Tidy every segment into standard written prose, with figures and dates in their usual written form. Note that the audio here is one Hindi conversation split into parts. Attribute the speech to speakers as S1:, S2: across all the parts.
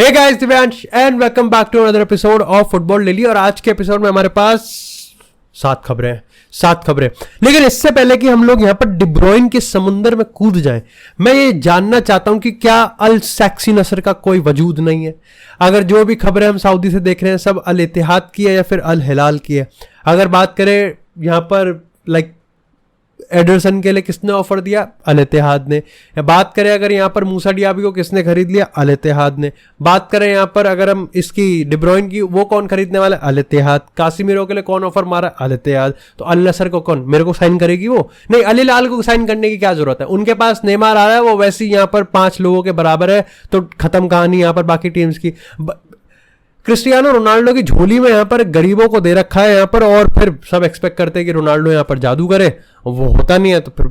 S1: Hey guys, Divyansh and welcome back to another episode of football daily. और आज के एपिसोड में हमारे पास 7 खबरें। लेकिन इससे पहले कि हम लोग यहां पर डिब्रोइन के समुंदर में कूद जाएं, मैं ये जानना चाहता हूं कि क्या अल सैक्सी नसर का कोई वजूद नहीं है। अगर जो भी खबरें हम सऊदी से देख रहे हैं सब अल इत्तेहाद की है या फिर अल हिलाल की है। अगर बात करें यहां पर एडरसन के लिए किसने ऑफर दिया? अल इत्तेहाद ने। या बात करें अगर यहाँ पर मूसा डियाबी को किसने खरीद लिया? अल इत्तेहाद ने। बात करें यहाँ पर अगर हम इसकी डिब्रोइन की, वो कौन खरीदने वाला? अल इत्तेहाद। कासिमिरो के लिए कौन ऑफर मारा? अल इत्तेहाद। तो अल नसर को कौन मेरे को साइन करेगी? वो नहीं। अल हिलाल को साइन करने की क्या जरूरत है? उनके पास नेमार आ रहा है, वो वैसे ही यहाँ पर 5 लोगों के बराबर है, तो खत्म कहानी यहाँ पर बाकी टीम्स की। क्रिस्टियानो रोनाल्डो की झोली में यहाँ पर गरीबों को दे रखा है यहाँ पर, और फिर सब एक्सपेक्ट करते हैं कि रोनाल्डो यहाँ पर जादू करे, वो होता नहीं है। तो फिर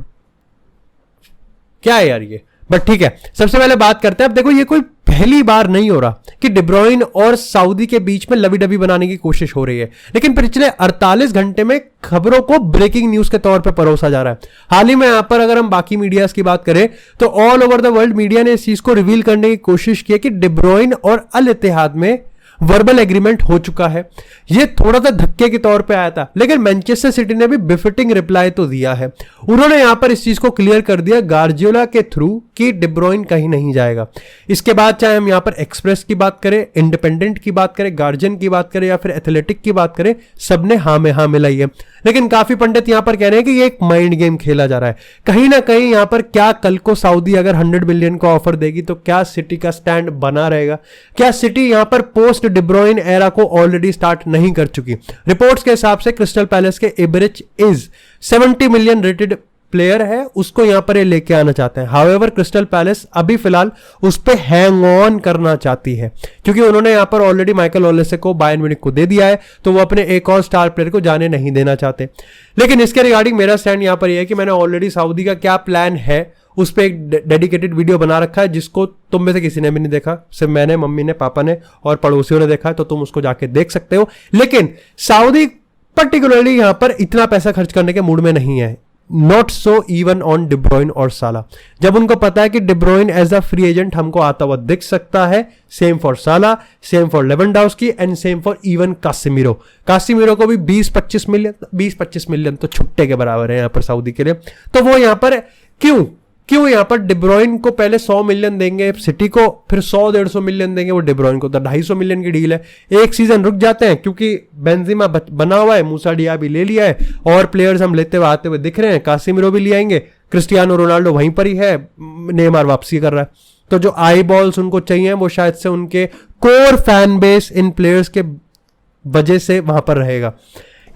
S1: क्या है यार ये? बट ठीक है, सबसे पहले बात करते हैं। अब देखो, ये कोई पहली बार नहीं हो रहा कि डिब्रोइन और सऊदी के बीच में लवी डबी बनाने की कोशिश हो रही है, लेकिन पिछले 48 घंटे में खबरों को ब्रेकिंग न्यूज के तौर पर परोसा जा रहा है। हाल ही में यहां पर अगर हम बाकी मीडियाज की बात करें तो all over the world media ने इस चीज को रिवील करने की कोशिश की है कि डिब्रोइन और अल इत्तेहाद में वर्बल एग्रीमेंट हो चुका है। यह थोड़ा सा धक्के के तौर पे आया था, लेकिन मैनचेस्टर सिटी ने भी बिफिटिंग रिप्लाई तो दिया है। उन्होंने यहां पर इस चीज को क्लियर कर दिया गार्जियोला के थ्रू कि डिब्रोइन कहीं नहीं जाएगा। इसके बाद चाहे हम यहां पर एक्सप्रेस की बात करें, इंडिपेंडेंट की बात करें, गार्जियन की बात करें या फिर एथलेटिक की बात करें, सबने हाँ में हाँ मिलाई है। लेकिन काफी पंडित यहां पर कह रहे हैं कि ये एक माइंड गेम खेला जा रहा है। कहीं ना कहीं यहां पर क्या कल को सऊदी अगर 100 मिलियन का ऑफर देगी तो क्या सिटी का स्टैंड बना रहेगा? क्या सिटी यहां पर पोस्ट डिब्रोइन एरा को ऑलरेडी स्टार्ट नहीं कर चुकी? रिपोर्ट्स के हिसाब से क्रिस्टल पैलेस के इब्रिच इज 70 मिलियन रेटेड प्लेयर है, उसको यहां पर ये लेके आना चाहते हैं। हाउएवर क्रिस्टल पैलेस अभी फिलहाल उस पे हैंग ऑन करना चाहती है, क्योंकि उन्होंने यहां पर ऑलरेडी माइकल ओलेसे को बायर्न म्यूनिख को दे दिया है, तो वो अपने एक और स्टार प्लेयर को जाने नहीं देना चाहते। लेकिन इसके रिगार्डिंग मेरा स्टैंड यहां पर यह है कि मैंने ऑलरेडी सऊदी का क्या प्लान है उस पर एक डेडिकेटेड वीडियो बना रखा है, जिसको तुम में से किसी ने भी नहीं देखा, सिर्फ मैंने, मम्मी ने, पापा ने और पड़ोसियों ने देखा है, तो तुम उसको जाके देख सकते हो। लेकिन सऊदी पर्टिकुलरली यहां पर इतना पैसा खर्च करने के मूड में नहीं है, not so even on De Bruyne और साला। जब उनको पता है कि De Bruyne as a free agent हमको आता हुआ दिख सकता है, same for Salah, same for Lewandowski and same for even Casemiro को भी 20-25 मिलियन तो छुट्टे के बराबर है यहां पर सऊदी के लिए। तो वो यहां पर क्यों यहां पर डिब्रोइन को पहले 100 मिलियन देंगे सिटी को, फिर 100-150 मिलियन देंगे वो डिब्रोइन को, तो 250 मिलियन की डील है। एक सीजन रुक जाते हैं क्योंकि बेंजिमा बना हुआ है, मूसा डियाबी ले लिया है, और प्लेयर्स हम लेते हुए आते हुए दिख रहे हैं। कासिमिरो भी ले आएंगे, क्रिस्टियानो रोनाल्डो वहीं पर ही है, नेमार वापसी कर रहा है। तो जो आई बॉल्स उनको चाहिए वो शायद से उनके core fan base in players के वजह से वहां पर रहेगा।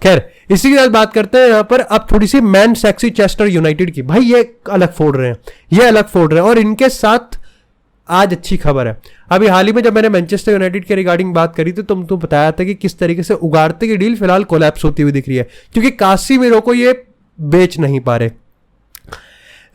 S1: खैर, इसी के साथ बात करते हैं यहां पर अब थोड़ी सी मैन मैनचेस्टर यूनाइटेड की। भाई ये अलग फोड़ रहे हैं, और इनके साथ आज अच्छी खबर है। अभी हाल ही में जब मैंने मैनचेस्टर यूनाइटेड के रिगार्डिंग बात करी थी, तुम बताया था कि किस तरीके से उगारते की डील फिलहाल कोलैप्स होती हुई दिख रही है, क्योंकि कासिमिरो को ये बेच नहीं पा रहे।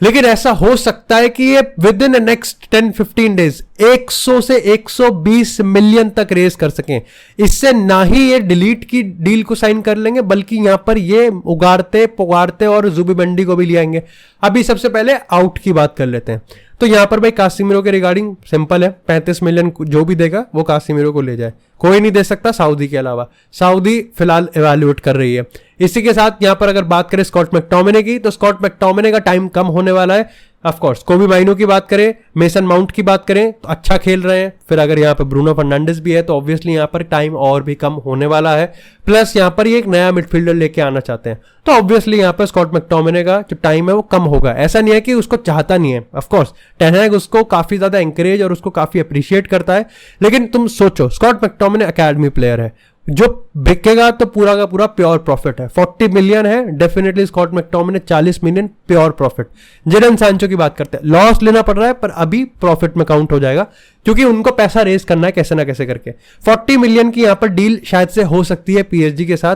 S1: लेकिन ऐसा हो सकता है कि ये विद इन नेक्स्ट 10-15 डेज 100 से 120 मिलियन तक रेस कर सकें। इससे ना ही ये डिलीट की डील को साइन कर लेंगे, बल्कि यहां पर ये उगारते पुगारते और जुबिमेंडी को भी ले आएंगे। अभी सबसे पहले आउट की बात कर लेते हैं। तो यहां पर भाई कासिमिरो के रिगार्डिंग सिंपल है, 35 मिलियन जो भी देगा वो कासिमिरो को ले जाए, कोई नहीं दे सकता सऊदी के अलावा। सऊदी फिलहाल इवैल्यूएट कर रही है। इसी के साथ यहां पर अगर बात करें स्कॉट मैकटोमिने की, तो स्कॉट मैकटोमिने का टाइम कम होने वाला है। ऑफ कोर्स कोबी माइनो की बात करें, मेसन माउंट की बात करें तो अच्छा खेल रहे हैं। फिर अगर यहाँ पर ब्रूनो फर्नांडिस भी है तो ऑब्वियसली यहाँ पर टाइम और भी कम होने वाला है। प्लस यहाँ पर ये एक नया मिडफील्डर लेके आना चाहते हैं, तो ऑब्वियसली यहाँ पर स्कॉट मैकटोमिने का जो टाइम है वो कम होगा। ऐसा नहीं है कि उसको चाहता नहीं है, ऑफ कोर्स टेन हैग उसको काफी ज्यादा एंकरेज और उसको काफी अप्रिशिएट करता है। लेकिन तुम सोचो, स्कॉट मैकटोमिने अकेडमी प्लेयर है, जो बिकेगा तो पूरा का पूरा प्योर प्रॉफिट है। 40 मिलियन है, definitely Scott McTominay 40 million pure profit. Jadon Sancho की बात करते हैं, लॉस लेना पड़ रहा है पर अभी प्रॉफिट में काउंट हो जाएगा, क्योंकि उनको पैसा रेस करना है कैसे ना कैसे करके। 40 मिलियन की यहां पर डील शायद से हो सकती है पीएसजी के साथ।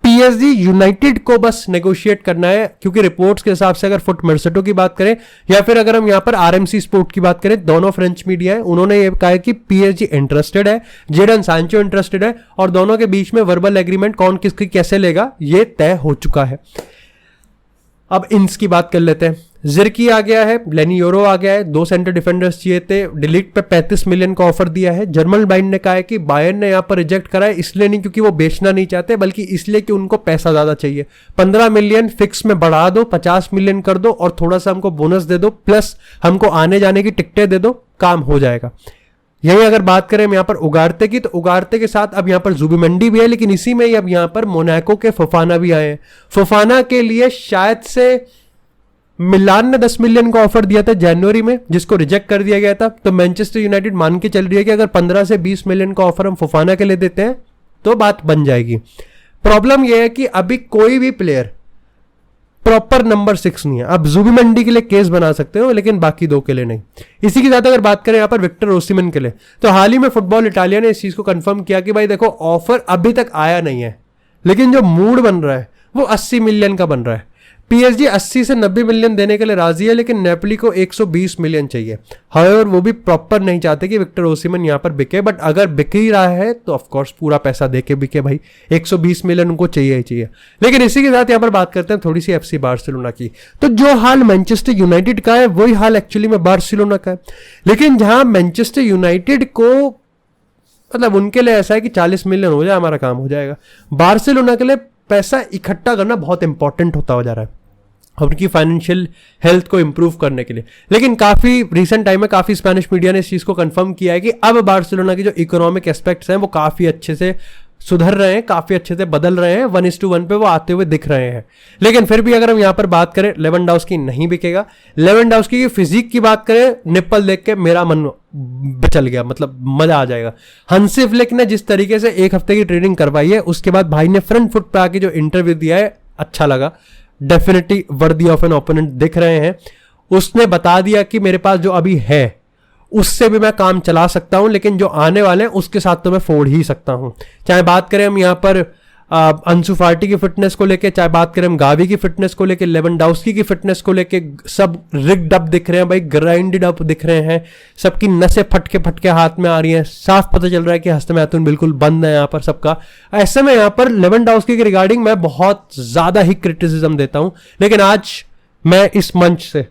S1: पीएसजी यूनाइटेड को बस नेगोशिएट करना है, क्योंकि रिपोर्ट्स के हिसाब से अगर फुट मेर्सेटो की बात करें या फिर अगर हम यहां पर आरएमसी स्पोर्ट की बात करें, दोनों फ्रेंच मीडिया है, उन्होंने ये कहा है कि पीएसजी इंटरेस्टेड है, जेडन सांचो इंटरेस्टेड है, और दोनों के बीच में वर्बल एग्रीमेंट कौन किसकी कैसे लेगा ये तय हो चुका है। अब इन्स की बात कर लेते हैं। जिरकी आ गया है, लेनी योरो आ गया है, 2 सेंटर डिफेंडर्स चाहिए थे, डिलीट पे 35 मिलियन का ऑफर दिया है। जर्मन बाइंड ने कहा है कि बायर्न ने यहाँ पर रिजेक्ट करा है, इसलिए नहीं क्योंकि वो बेचना नहीं चाहते, बल्कि इसलिए कि उनको पैसा ज्यादा चाहिए। 15 मिलियन फिक्स में बढ़ा दो, 50 मिलियन कर दो और थोड़ा सा हमको बोनस दे दो, प्लस हमको आने जाने की टिकटें दे दो, काम हो जाएगा। यही अगर बात करें हम यहाँ पर उगारते की, तो उगारते के साथ अब यहाँ पर जुबिमेंडी भी है, लेकिन इसी में ही अब यहाँ पर मोनाको के फोफाना भी आए हैं। फोफाना के लिए शायद से मिलान ने 10 मिलियन का ऑफर दिया था जनवरी में, जिसको रिजेक्ट कर दिया गया था। तो मैनचेस्टर यूनाइटेड मान के चल रही है कि अगर 15 से 20 मिलियन का ऑफर हम फोफाना के लिए देते हैं तो बात बन जाएगी। प्रॉब्लम यह है कि अभी कोई भी प्लेयर प्रॉपर नंबर 6 नहीं है। अब जुबिमेंडी के लिए केस बना सकते हो, लेकिन बाकी 2 के लिए नहीं। इसी के साथ अगर बात करें यहाँ पर विक्टर ओसिमन के लिए, तो हाल ही में फुटबॉल इटालिया ने इस चीज को कंफर्म किया कि भाई देखो, ऑफर अभी तक आया नहीं है, लेकिन जो मूड बन रहा है वो 80 मिलियन का बन रहा है। पीएसजी 80 से 90 मिलियन देने के लिए राजी है, लेकिन नेपोली को 120 मिलियन चाहिए। हाउएवर वो भी प्रॉपर नहीं चाहते कि विक्टर ओसिमन यहां पर बिके, बट अगर बिक ही रहा है तो ऑफ कोर्स पूरा पैसा देके बिके भाई, 120 मिलियन उनको चाहिए ही चाहिए। लेकिन इसी के साथ यहां पर बात करते हैं थोड़ी सी एफसी बार्सिलोना की। तो जो हाल मैनचेस्टर यूनाइटेड का है वही हाल एक्चुअली में बार्सिलोना का है, लेकिन जहां मैनचेस्टर यूनाइटेड को मतलब उनके लिए ऐसा है कि 40 मिलियन हो जाए हमारा काम हो जाएगा, बार्सिलोना के लिए पैसा इकट्ठा करना बहुत इंपॉर्टेंट होता हो जा रहा है उनकी फाइनेंशियल हेल्थ को इंप्रूव करने के लिए। लेकिन काफी रिसेंट टाइम में काफी स्पेनिश मीडिया ने इस चीज को कंफर्म किया है कि अब बार्सिलोना के जो इकोनॉमिक एस्पेक्ट्स हैं वो काफी अच्छे से सुधर रहे हैं, काफी अच्छे से बदल रहे हैं, 1:1 पे वो आते हुए दिख रहे हैं। लेकिन फिर भी अगर हम यहां पर बात करें, लेवेंडोव्स्की नहीं बिकेगा। लेवेंडोव्स्की की फिजिक की बात करें, निप्पल देख के मेरा मन चल गया, मतलब मजा आ जाएगा। हंसी फ्लिक ने जिस तरीके से 1 हफ्ते की ट्रेनिंग करवाई है, उसके बाद भाई ने फ्रंट फुट पे आके जो इंटरव्यू दिया है अच्छा लगा, definitely worthy of an opponent दिख रहे हैं। उसने बता दिया कि मेरे पास जो अभी है उससे भी मैं काम चला सकता हूं, लेकिन जो आने वाले हैं उसके साथ तो मैं फोड़ ही सकता हूं। चाहे बात करें हम यहां पर अंसु फाटी की फिटनेस को लेके, चाहे बात करें हम गावी की फिटनेस को लेके, लेवेंडोव्स्की की फिटनेस को लेके, सब रिग्ड अप दिख रहे हैं भाई, ग्राइंडेड अप दिख रहे हैं, सबकी नसें फटके हाथ में आ रही हैं, साफ पता चल रहा है कि हस्तमैथुन बिल्कुल बंद है यहाँ पर सबका। ऐसे में यहाँ पर लेवेंडोव्स्की के रिगार्डिंग मैं बहुत ज्यादा ही क्रिटिसिज्म देता हूं, लेकिन आज मैं इस मंच से,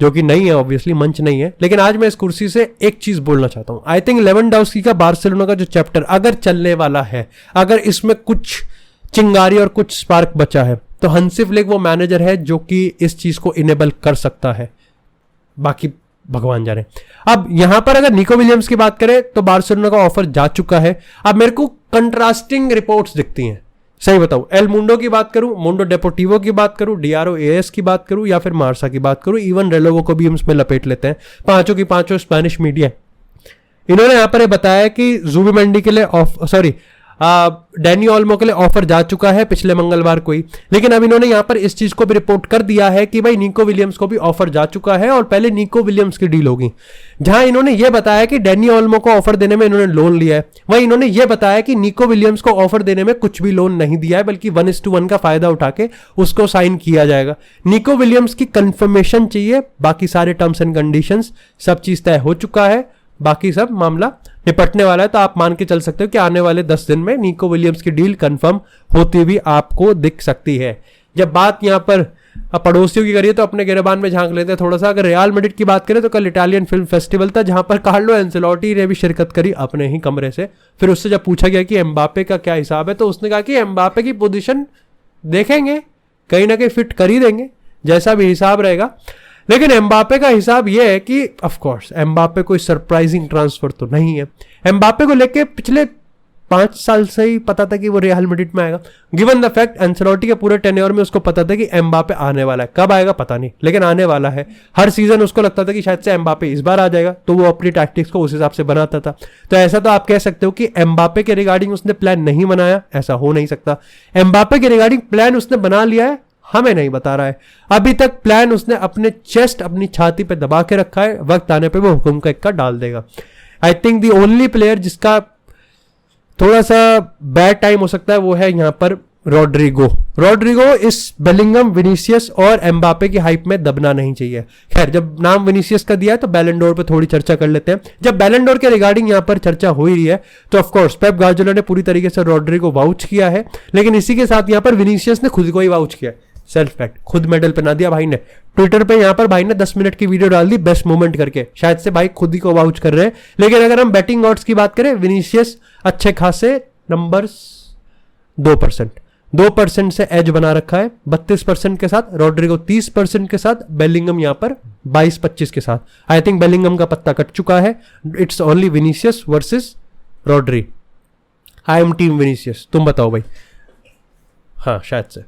S1: जो कि नहीं है ऑब्वियसली, मंच नहीं है, लेकिन आज मैं इस कुर्सी से एक चीज बोलना चाहता हूं। आई थिंक लेवेंडोव्स्की का बार्सिलोना का जो चैप्टर अगर चलने वाला है, अगर इसमें कुछ चिंगारी और कुछ स्पार्क बचा है, तो हंसी फ्लिक वो मैनेजर है जो कि इस चीज को इनेबल कर सकता है, बाकी भगवान जाने। अब यहां पर अगर निको विलियम्स की बात करें तो बार्सिलोना का ऑफर जा चुका है। अब मेरे को कंट्रास्टिंग रिपोर्ट्स दिखती हैं, सही बताऊं, एल मुंडो की बात करूं, मुंडो डेपोर्टिवो की बात करूं, डियारो एएस की बात करूं, या फिर मार्सा की बात करूं, इवन रेलोवो को भी हम इसमें लपेट लेते हैं, पांचों की पांचों स्पेनिश मीडिया। इन्होंने यहां पर बताया कि जुबिमेंडी के लिए डैनी ओल्मो के लिए ऑफर जा चुका है पिछले मंगलवार को ही, लेकिन अब इन्होंने यहां पर इस चीज को भी रिपोर्ट कर दिया है कि भाई निको विलियम्स को भी ऑफर जा चुका है और पहले निको विलियम्स की डील होगी। जहां इन्होंने यह बताया कि डैनी ओल्मो को ऑफर देने में इन्होंने लोन लिया है, वहीं इन्होंने यह बताया कि निको विलियम्स को ऑफर देने में कुछ भी लोन नहीं दिया है, बल्कि 1:1 का फायदा उठा के उसको साइन किया जाएगा। निको विलियम्स की कंफर्मेशन चाहिए, बाकी सारे टर्म्स एंड कंडीशंस सब चीज तय हो चुका है, बाकी सब मामला निपटने वाला है। तो आप मान के चल सकते हो कि आने वाले 10 दिन में निको विलियम्स की डील कंफर्म होती हुई आपको दिख सकती है। जब बात यहां पर पड़ोसियों की करिए तो अपने गिरबान में झांक लेते हैं थोड़ा सा। अगर रियल मैड्रिड की बात करें तो कल इटालियन फिल्म फेस्टिवल था, जहां पर कार्लो एंसेलोटी ने भी शिरकत करी अपने ही कमरे से। फिर उससे जब पूछा गया कि एम्बापे का क्या हिसाब है, तो उसने कहा कि एम्बापे की पोजीशन देखेंगे, कहीं ना कहीं फिट कर ही देंगे जैसा भी हिसाब रहेगा। लेकिन एम्बापे का हिसाब यह है कि ऑफ कोर्स एम्बापे कोई सरप्राइजिंग ट्रांसफर तो नहीं है। एम्बापे को लेके पिछले 5 साल से ही पता था कि वो रियल मैड्रिड में आएगा। गिवन द फैक्ट एंसेलोटी के पूरे टेन्योर में उसको पता था कि एम्बापे आने वाला है, कब आएगा पता नहीं, लेकिन आने वाला है। हर सीजन उसको लगता था कि शायद से एम्बापे इस बार आ जाएगा, तो वो अपनी टैक्टिक्स को उस हिसाब से बनाता था। तो ऐसा तो आप कह सकते हो कि एम्बापे के रिगार्डिंग उसने प्लान नहीं बनाया, ऐसा हो नहीं सकता। एम्बापे के रिगार्डिंग प्लान उसने बना लिया है, हमें नहीं बता रहा है अभी तक। प्लान उसने अपने चेस्ट, अपनी छाती पे दबा के रखा है, वक्त आने पे वो हुक्म का इक्का डाल देगा। I think the only player जिसका थोड़ा सा बैड टाइम हो सकता है वो है यहां पर रोड्रिगो इस बेलिंगम, विनीसियस और एम्बापे की हाइप में दबना नहीं चाहिए। खैर, जब नाम विनीसियस का दिया है तो बैलन डोर पे थोड़ी चर्चा कर लेते हैं। जब बैलन डोर के रिगार्डिंग यहां पर चर्चा हो ही रही है तो ऑफ कोर्स पेप गार्डियोला ने पूरी तरीके से रोड्रिगो वाउच किया है, लेकिन इसी के साथ यहां पर विनीसियस ने खुद को ही वाउच किया। सेल्फ फैक्ट, खुद मेडल पहना दिया भाई ने। ट्विटर पे यहाँ पर भाई ने 10 मिनट की वीडियो डाल दी बेस्ट मोमेंट करके, शायद से भाई खुद ही को वाउच कर रहे हैं। लेकिन अगर हम बैटिंग ऑड्स की बात करें, विनीशियस अच्छे खासे नंबर्स 2% से एज बना रखा है 32% के साथ, रॉड्रिगो 30% के साथ, बेलिंगम यहाँ पर 22-25 के साथ। आई थिंक बेलिंगम का पत्ता कट चुका है। It's only Vinicius versus Rodri. I am team Vinicius. तुम बताओ भाई। हाँ शायद से,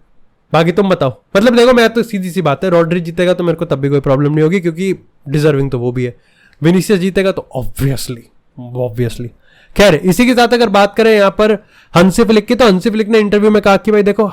S1: बाकी तुम बताओ। मतलब देखो, मैं तो सीधी सी बात है, रॉड्री जीतेगा तो मेरे को तब भी कोई प्रॉब्लम नहीं होगी, क्योंकि डिजर्विंग तो वो भी है। विनीशियस जीतेगा तो ऑब्वियसली। खैर, इसी के साथ अगर बात करें यहाँ पर हंसी फ्लिक की, तो हंसी फ्लिक ने इंटरव्यू में कहा कि भाई देखो,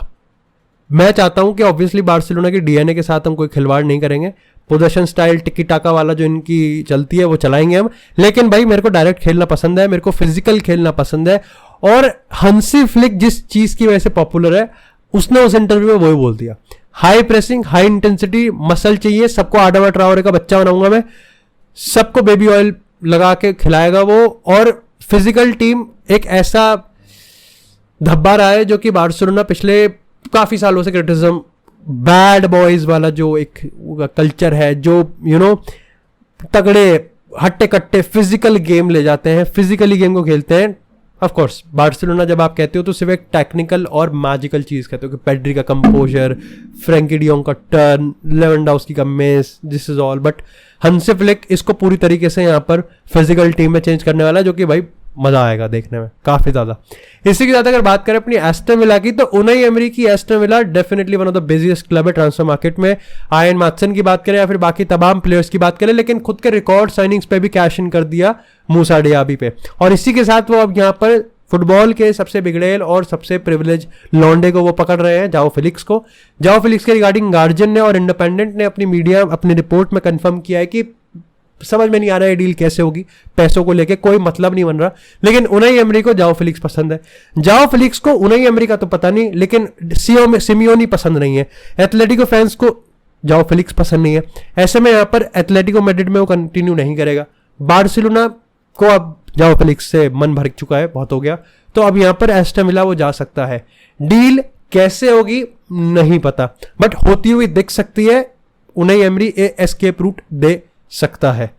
S1: मैं चाहता हूं कि ऑब्वियसली बार्सिलोना की डीएनए के साथ हम कोई खिलवाड़ नहीं करेंगे। पोजेशन स्टाइल टिकी टाका वाला जो इनकी चलती है वो चलाएंगे हम, लेकिन भाई मेरे को डायरेक्ट खेलना पसंद है, मेरे को फिजिकल खेलना पसंद है। और हंसी फ्लिक जिस चीज की वजह से पॉपुलर है, उसने उस इंटरव्यू में वही बोल दिया, high pressing, high intensity, muscle चाहिए सबको। आडामा ट्राओरे का बच्चा बनाऊंगा मैं, सबको बेबी ऑयल लगा के खिलाएगा वो। और फिजिकल टीम एक ऐसा धब्बा रहा है जो कि बार्सिलोना पिछले काफी सालों से क्रिटिसिज्म, बैड बॉयज वाला जो एक कल्चर है, जो तगड़े हट्टे कट्टे फिजिकल गेम ले जाते हैं, फिजिकली गेम को खेलते हैं। ऑफ कोर्स बार्सिलोना जब आप कहते हो तो सिर्फ एक टेक्निकल और मैजिकल चीज कहते हो कि पेड्री का कंपोजर, फ्रैंकी डियोंग का टर्न, लेवेंडोव्स्की का miss, this is all. But हंसी फ्लिक इसको पूरी तरीके से यहाँ पर फिजिकल टीम में चेंज करने वाला है, जो कि भाई मजा आएगा देखने में काफी ज्यादा। इसी के साथ अगर बात करें अपनी एस्टन विला की, तो उनाई एमरी की Aston villa definitely one of the busiest club है ट्रांसफर मार्केट में। आयन मैथसन की बात करें या फिर बाकी तमाम प्लेयर्स की बात करें, लेकिन खुद के रिकॉर्ड साइनिंग्स पे भी कैश इन कर दिया मूसा डियाबी पे। और इसी के साथ वो अब यहाँ पर फुटबॉल के सबसे बिगड़ेल और सबसे प्रिविलेज लॉन्डे को वो पकड़ रहे हैं, जाओ फिलिक्स को। जाओ फिलिक्स के रिगार्डिंग गार्जियन ने और इंडिपेंडेंट ने अपनी रिपोर्ट में कंफर्म किया है कि समझ में नहीं आ रहा है डील कैसे होगी, पैसों को लेके कोई मतलब नहीं बन रहा। लेकिन उनाई एमरी को जाओ फिलिक्स पसंद है। जाओ फिलिक्स को उनाई एमरी का तो पता नहीं, लेकिन सिमियोनी पसंद नहीं है। एथलेटिको फैंस को जाओ फिलिक्स पसंद नहीं है। ऐसे में यहाँ पर एथलेटिको मैड्रिड में वो कंटिन्यू नहीं करेगा। बार्सिलोना को अब जाओ फिलिक्स से मन भर चुका है, बहुत हो गया। तो अब यहाँ पर एस्टन विला वो जा सकता है। डील कैसे होगी नहीं पता, बट होती हुई दिख सकती है। उनाई एमरी एस्केप रूट दे सकता है।